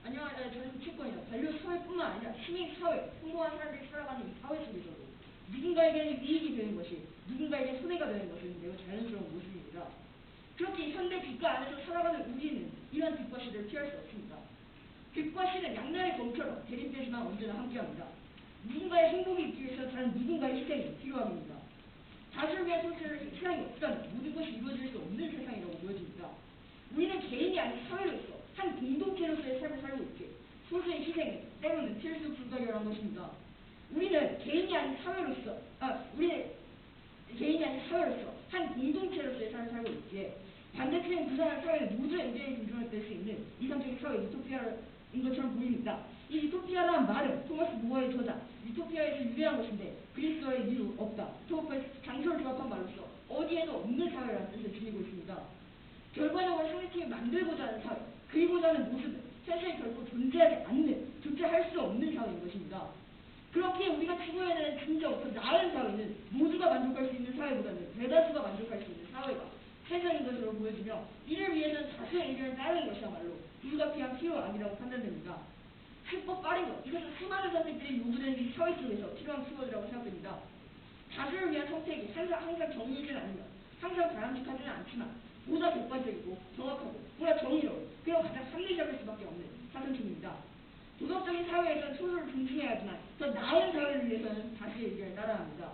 안녕하세요. 저는 채권이다. 반려 사회뿐만 아니라 시민 사회, 풍부한 사람들이 살아가는 이 사회 속에서도 누군가에게는 이익이 되는 것이, 누군가에게 손해가 되는 것은 매우 자연스러운 모습입니다. 그렇게 현대 빛과 안에서 살아가는 우리는 이런 빛과 시를 피할 수 없습니다. 빛과 시는 양날의 검처럼 대립되지만 언제나 함께합니다. 누군가의 행복이 있기 위해서 다른 누군가의 희생이 필요합니다. 다수를 위한 세상이 없다면 모든 것이 이루어질 수 없는 세상이라고 보여집니다. 우리는 개인이 아닌 사회로서 한 공동체로서의 삶을 살고 있기에 소수의 희생은 때로는 필수 불가결한 것입니다. 우리는 개인이 아닌 사회로서 한 공동체로서의 삶을 살고 있기에 반대팀은 구성한 사회의 모두의 의견의 존중을 뺄 수 있는 이상적인 사회 유토피아인 것처럼 보입니다. 이 유토피아라는 말은 토마스 모어의 저자 유토피아에서 유래한 것인데 그리스어의 이유 없다, 토마스의 장소를 조합한 말로써 어디에도 없는 사회라는 뜻을 지니고 있습니다. 결과적으로 상대팀이 만들고자 하는 사회, 그리고자 하는 모습은 현실에 결코 존재하지 않는, 존재할 수 없는 사회인 것입니다. 그렇게 우리가 추구해내는 진정 더 나은 사회는 모두가 만족할 수 있는 사회보다는 대다수가 만족할 수 있는 사회가 최선인 것으로 보여지며 이를 위해서는 다수의 의견을 따르는 것이야말로 불가피한 필요함이라고 판단됩니다. 쉽고 빠른 것, 이것은 수많은 선택들이 요구되는 이 사회 속에서 필요한 키워드라고 생각됩니다. 다수를 위한 선택이 항상 정의이진 않으며 항상 바람직하지는 않지만 보다 객관적이고 정확하고 보다 정의로운, 그리고 가장 합리적일 수밖에 없는 사선팀입니다. 도덕적인 사회에서는 소수를 존중해야 하지만 더 나은 사회를 위해서는 다수의 의견을 따라야 합니다.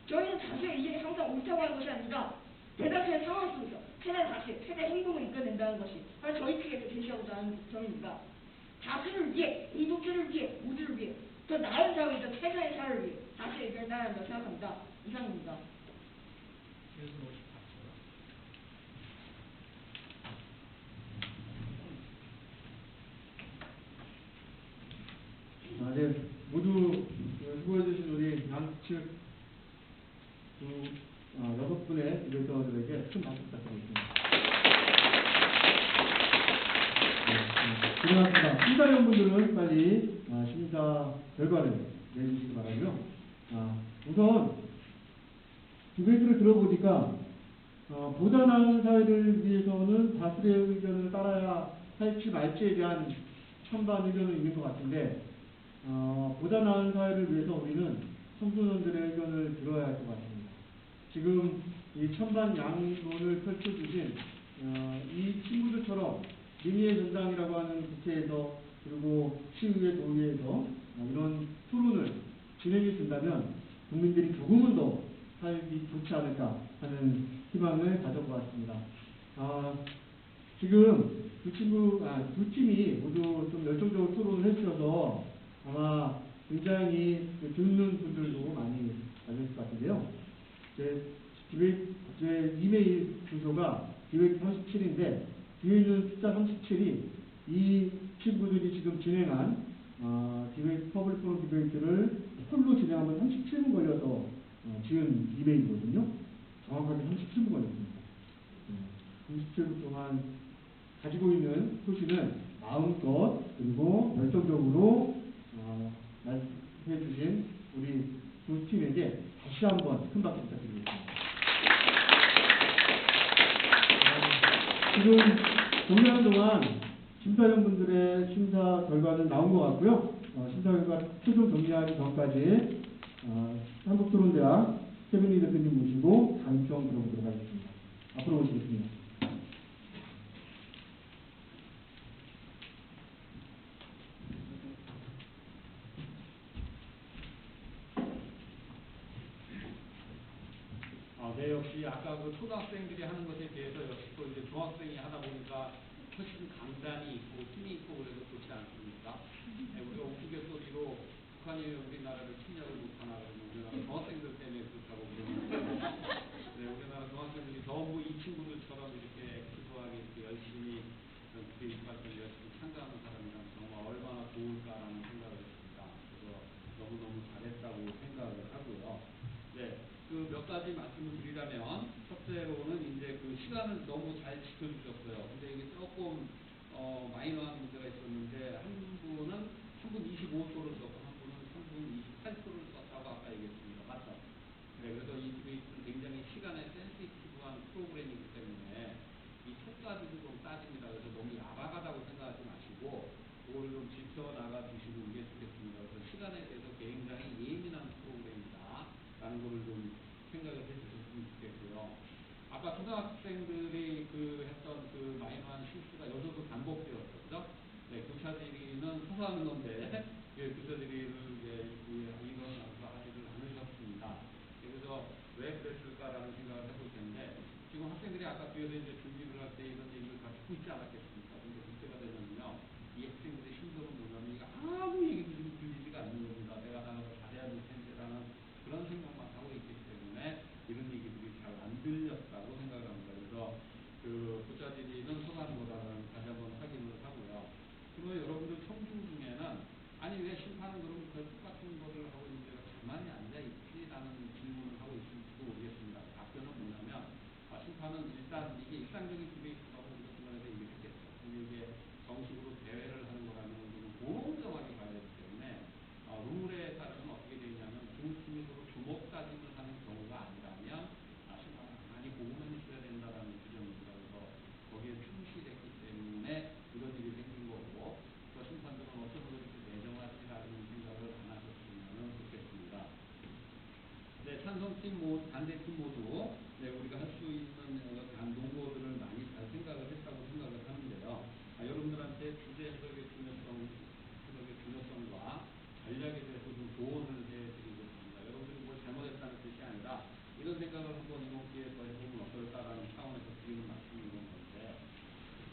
저희는 다수의 의견이 항상 옳다고 하는 것이 아니라 대다수의 상황 속에서 최대 행복을 이끌어낸다는 것이 바로 저희 측에서 제시하고자 하는 점입니다. 다수를 위해, 공동체를 위해, 모두를 위해, 더 나은 사회이자 최선의 사회를 위해 다수의 의견을 따라야 한다고 생각합니다. 이상입니다. 1분 54초요. 네, 모두 수고해주신 우리 양측 6분의 디베이터들에게 큰 박수 부탁드리겠습니다. 고생하셨습니다. 심사위원분들은 빨리 심사 결과를 내주시기 바라고요. 우선 디베이트를 들어보니까 보다 나은 사회를 위해서는 다수의 의견을 따라야 할지 말지에 대한 찬반 의견은 있는 것 같은데 보다 나은 사회를 위해서 우리는 청소년들의 의견을 들어야 할 것 같습니다. 지금 이 천반 양론을 펼쳐주신 이 친구들처럼 민의의 전당이라고 하는 국회에서 그리고 시의회 도의회에서 이런 토론을 진행해 준다면 국민들이 조금은 더 살기 좋지 않을까 하는 희망을 가져보았습니다. 지금 두 팀이 모두 좀 열정적으로 토론을 해주셔서 아마 굉장히 듣는 분들도 많이 많을 것 같은데요. 제 이메일 주소가 디베이트 37인데 뒤에 있는 숫자 37이 이 친구들이 지금 진행한 디베이트 퍼블릭 포럼 디베이트를 홀로 진행하면 37분 걸려서 지은 이메일이거든요. 정확하게 37분 걸렸습니다. 37분 동안 가지고 있는 소신을 마음껏 그리고 열정적으로 말씀해 주신 우리 조수팀에게 다시 한번 큰 박수 부탁드리겠습니다. 지금 정리하는 동안 심사위원분들의 심사 결과는 나온 것 같고요. 심사 결과 최종 정리하기 전까지 한국토론대학 최민희 대표님 모시고 강평 들어보도록 하겠습니다. 앞으로 오시겠습니다. 네, 역시 아까 그 초등학생들이 하는 것에 대해서 역시 또 이제 중학생이 하다 보니까 훨씬 강단이 있고 힘이 있고 그래서 좋지 않습니까? 네, 우리가 우스갯소리로 북한이 우리나라를 침략을 못하나 그러면 우리나라 중학생들 때문에 그렇다고 그러는데 네, 우리나라 중학생들이 전부 이 친구들처럼 이렇게 액티브하게 이렇게 열심히 교육과정을 열심히 참가하는 사람이라면 정말 얼마나 좋을까라는 생각을 했습니다. 그래서 너무너무 잘했다고 생각을 하고요. 네, 그 몇 가지 말씀을 드리자면 첫째로는 이제 그 시간을 너무 잘 지켜주셨어요. 근데 이게 조금 마이너한 문제가 있었는데 한 분은 3분 25초를 썼고 한 분은 3분 28초를 썼다고 아까 얘기했습니다. 맞죠? 네, 그래서 이 디베이트는 굉장히 시간에 센시티브한 프로그램이기 때문에 이 초까지도 좀 따집니다. 그래서 너무 야박하다고 생각하지 마시고 그거를 좀 지켜나가 주시는 게 좋겠습니다. 그래서 시간에 대해서 굉장히 예민한 프로그램이다 라는 거를 좀 생각을 해주셨으면 좋겠고요. 아까 초등학생들이 그 했던 그 마이너한 실수가 여기서도 반복되었죠. 그죠? 네, 교차 질의는 서사하는 건데, 예, 교차 질의를 일어나서 하지를 않으셨습니다. 그래서 왜 그랬을까라는 생각을 해볼 텐데, 지금 학생들이 아까 뒤에서 이제 준비를 할 때 이런 얘기를 다 듣고 있지 않았겠습니까? 근데 그때가 되면요, 이 학생들의 심정은 뭐냐면, 이게 아무 얘기도 지금 들리지가 않는 겁니다. 내가 나가서 잘해야 될 텐데라는 그런 생각만 하고 있기 때문에 이런 얘기들이 잘 안 들렸다고 생각을 합니다. 그래서 그 교차 질의는 서사보다는 다시 한번 확인을 하고요. 그리고 여러분들 청중 중에는 아니 왜 심판은 그럼 그 똑같은 거를 하고 있는데 가만히 앉아있지라는 질문을 하고 있을지도 모르겠습니다. 답변은 뭐냐면 심판은 일단 이게 일상적인 디베이트라고 우리가 중간에서 얘기를 했겠죠. 근데 이게 정식으로 대회를 하는 거라는 건 공정하게 가야 되기 때문에 룰에 따르면 어떻게 되냐면 두 팀이 서로 주먹다짐을 하는 경우가 아니라면 심판은 가만히 보고만 있어야 된다라는 규정입니다. 그래서 거기에 충실했기 때문에 이런 일이 생긴 거고 또 심판들은 어쩌면 그렇게 내정하지라는 생각을 안 하셨으면 좋겠습니다. 네, 찬성팀 모두, 반대팀 모두 네, 우리가 할 수 있는 농구들을 많이 잘 생각을 했다고 생각을 하는데요. 여러분들한테 주제 해석의 중요성과 전략에 대해서 좀 조언을 해드리겠습니다. 여러분들이 뭘 잘못했다는 뜻이 아니라 이런 생각을 한번 이번 기회에서 해보면 어떨까라는 차원에서 드리는 말씀인 건데,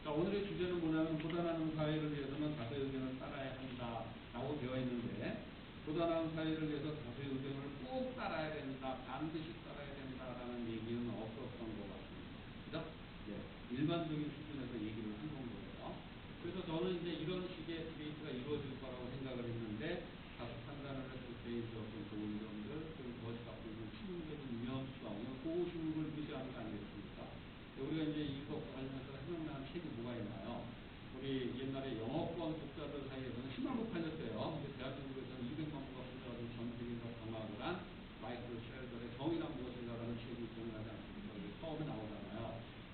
자, 오늘의 주제는 뭐냐면 보다 나은 사회를 위해서는 다수의 의견을 따라야 한다라고 되어 있는데, 보다 나은 사회를 위해서 다수의 의견을 꼭 따라야 된다, 반드시 따라야 된다라는 얘기는 없었던 것 같습니다. 그죠? 네, 일반적인 수준에서 얘기를 한 정도예요. 그래서 저는 이제 이런 식의 디베이트가 이루어질 거라고 생각을 했는데, 다시 판단을 했을 때의 어떤 좋은 점들, 그리고 그것이 갖고 있는 치명적인 위험성, 고수를 무시하는 거 아니겠습니까? 우리가 이제 이거 관련해서 해명나는 책이 뭐가 있나요? 우리 옛날에 영어권 독자들 사이에서는 10만 부 팔렸대요. 근데 대한민국에서는 200만 부가 팔려가지고 전 세계가 경악을 한 마이클 쉘더의 정의란 무엇인가라는 책이 공연하지 않습니까? 이게 처음에 나오잖아요.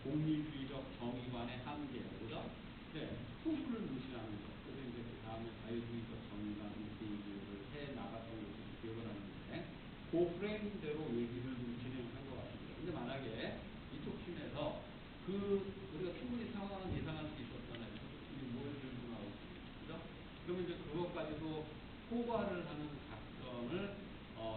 공리주의적 정의관의 한계, 그죠? 네, 소수를 무시하는 것. 그래서 이제 그 다음에 자유주의적 정의관 이렇게 얘기를 해 나갔던 것을 기억을 하는데, 그 프레임대로 얘기를 좀 진행한 것 같습니다. 근데 만약에 이쪽 팀에서 우리가 충분히 상황은 예상할 수 있었잖아요. 저쪽 팀이 뭘 들고 나올지, 그죠? 그러면 이제 그것까지도 포괄을 하는 작전을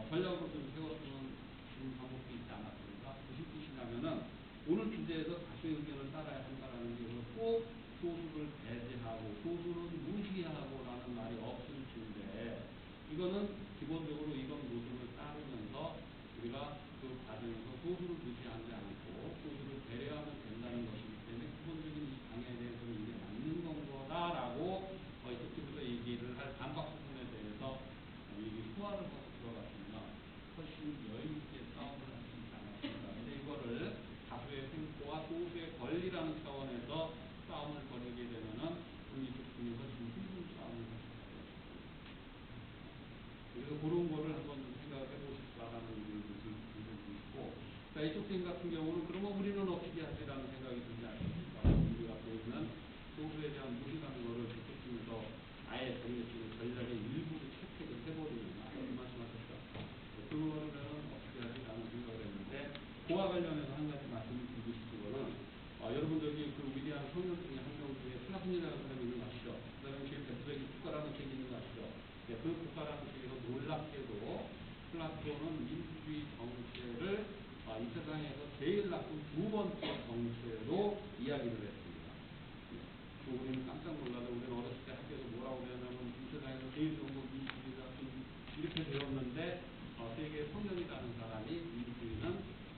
전략으로 좀 세웠으면 좋은 방법도 있지 않았습니까? 무슨 뜻이냐면은 오늘 주제에서 다수의 의견을 따라야 한다라는 게 꼭 소수를 배제하고 소수는 무시하고라는 말이 없을 텐데, 이거는 기본적으로 이런 노선을 따르면서 우리가 그 과정에서 소수를 무시하지 않고 소수를 배려하면 된다는 것이기 때문에 기본적인 이 방향에 대해서는 이게 맞는 건거다라고 이쪽부터 얘기를 할 반박 부분에 대해서 얘기 소화를 하고 들어갔습니다. 훨씬 여유 있게 그게 훨씬 힘든 싸움을 하셨어요. 그래서 그런 거를 한번 생각을 해보실까라는 의견을 드리고, 자, 이쪽 팀 같은 경우는 그러면 우리는 어떻게 하지라는 생각이 들지 않습니까? 우리가 보이는 소수에 대한 무시하는 거를 저쪽 팀에서 아예 자기네 팀의 전략의 일부를 채택을 해버리는, 아까 그 말씀하셨죠? 그거는 어떻게 하지라는 생각을 했는데, 그와 관련해서 한 가지 말씀을 드리고 싶은 거는, 여러분들이 그 위대한 성령 중에 한 명 중에 플라톤이라는 사람이 있는 거 아시죠? 그 사람이 제일 대표적인 국가라는 책이 있는 거 아시죠? 네, 그 국가라는 책에서 놀랍게도 플라톤은 민주주의 정체를 이 세상에서 제일 나쁜 두 번째 정체로 이야기를 했습니다. 우리는 깜짝 놀라서 우리는 어렸을 때 학교에서 뭐라고 배웠냐면 이 세상에서 제일 좋은 건 민주주의다 이렇게 배웠는데 세계 성령이라는 사람이 민주주의는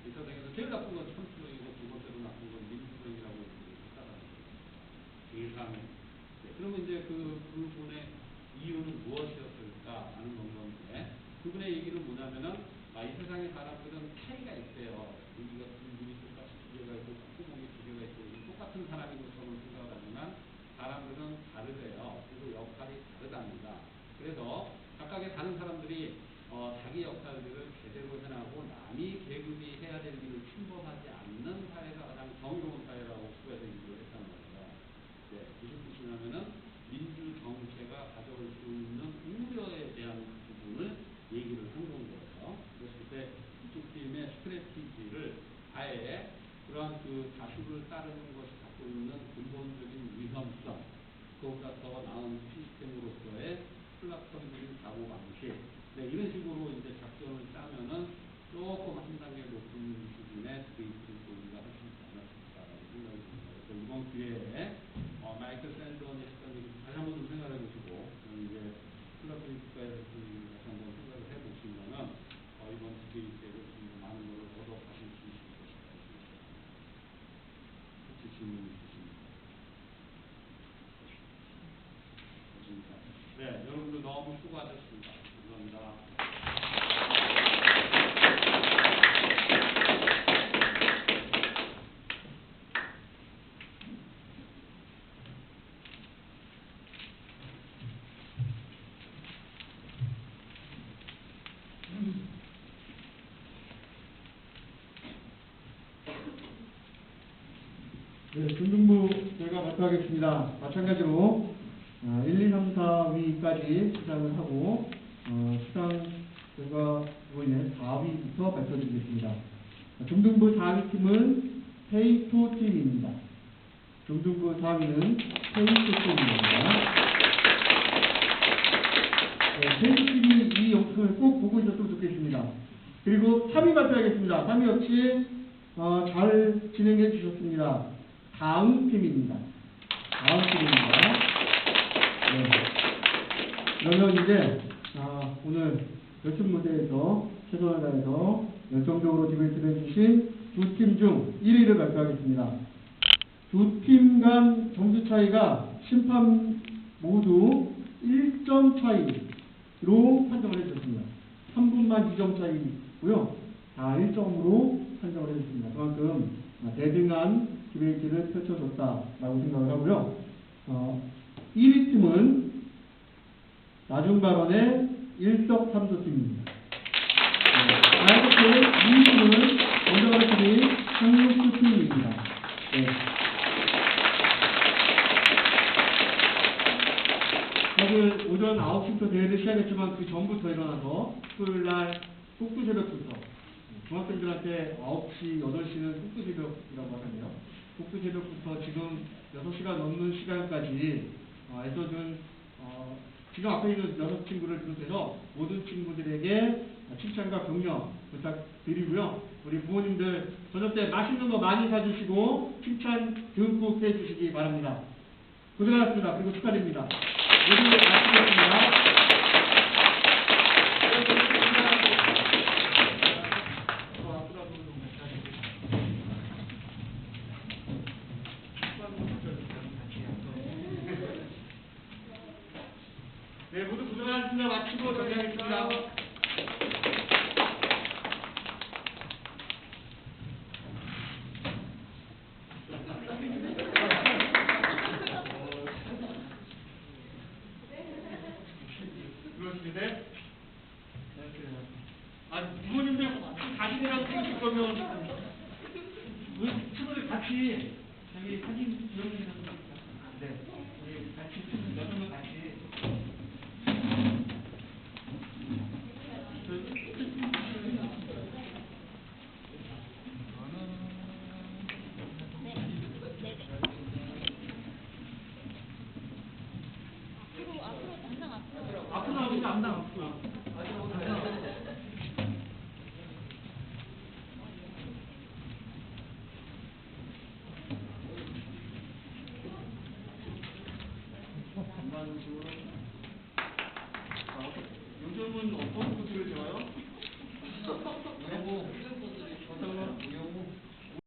이 세상에서 제일 나쁜 건 천주교이고 두 번째로 나쁜 건 민주주의라고 했다는 거예요. 세상에. 네, 그러면 이제 그분의 이유는 무엇이었을까 하는 건데, 그분의 얘기는 뭐냐면은 이 세상의 사람들은 차이가 있대요. 우리가 눈이 똑같이 두 개가 있고 콧구멍이 두 개가 있고 똑같은 사람인 것처럼 생각을 하지만 사람들은 다르대요. 그리고 역할이 다르답니다. 그래서 각각의 다른 사람들이 자기 역할들을 제대로 해나가고 남이 계급이 해야 될 일을 침범하지 않는 사회가 가장 정의로운 사회라고 수에서 얘기를 했단 말이에요. 네, 무슨 뜻이냐면은 민주 정체가 가져올 수 있는 우려에 대한 부분을 얘기를 한 거예요. 그랬을 때 이쪽 팀의 스트래티지를 아예 그러한 그 다수를 따르는 것이 갖고 있는 근본적인 위험성, 그것보다 더 나은 시스템으로서의 플라토니즘 사고 방식, 네, 이런 식으로 이제 작전을 짜면은 조금 한 단계 높은 수준의 데이트를 보기가 할 수 있지 않았을까라는 생각이 듭니다. 그래서 이번 기회에 마이클 샌던이 했던 얘기 다시 한번 좀 생각해 보시고, 이제 플라토닉 국가에 대해서 다시 한번 생각을 해 보시면은 이번 디베이트에서 좀 많은 것을 얻어 가실 수 있을 것이다. 혹시 질문 있으십니까? 없습니까? 네, 여러분들 너무 수고하셨습니다. 감사합니다. 네, 중등부 저희가 발표하겠습니다. 마찬가지로 1, 2, 3, 4위까지 시상을 하고 시상 결과 이번에 4위부터 발표드리겠습니다. 중등부 4위 팀은 페이토 팀입니다. 중등부 4위는 페이토 팀입니다. 페이토 팀이 이 영상을 꼭 보고 있었으면 좋겠습니다. 그리고 3위 발표하겠습니다. 3위 역시 잘 진행해 주셨습니다. 다음 팀입니다. 다음 팀입니다. 네. 그러면 이제 오늘 결승 무대에서 최선을 다해서 열정적으로 디베이트를 해주신 두 팀 중 1위를 발표하겠습니다. 두 팀 간 점수 차이가 심판 모두 1점 차이로 판정을 해주셨습니다. 3분만 2점 차이고요. 다 1점으로 판정을 해주셨습니다. 그만큼 대등한 디베이트를 펼쳐줬다라고 생각을 하고요. 1위 팀은 나중 발언의 일석삼조팀입니다. 다음에 2위 팀은 먼저 발표드린 한국수 팀입니다. 네. 오늘 오전 9시부터 대회를 시작했지만 그 전부터 일어나서 토요일날 꼭두새벽부터 중학생들한테 9시, 8시는 꼭두새벽이라고 하네요. 꼭두새벽부터 지금 6시간 넘는 시간까지 애써준 지금 앞에 있는 6친구를 비롯해서 모든 친구들에게 칭찬과 격려 부탁드리고요. 우리 부모님들 저녁 때 맛있는 거 많이 사주시고 칭찬 듬뿍 해주시기 바랍니다. 고생하셨습니다. 그리고 축하드립니다. 모두 마치겠습니다. 네, 모두 고생하셨습니다. 마치고 정리하겠습니다. 돼? 아, 부모님들 자신이랑 찍을 거면 우리 친구들 같이 저기 사진 이런 데 가서 네, 우리 같이 여성들 같이 앞으로 나오지 않나 앞으로. 요즘은 어떤 코드를 배워요?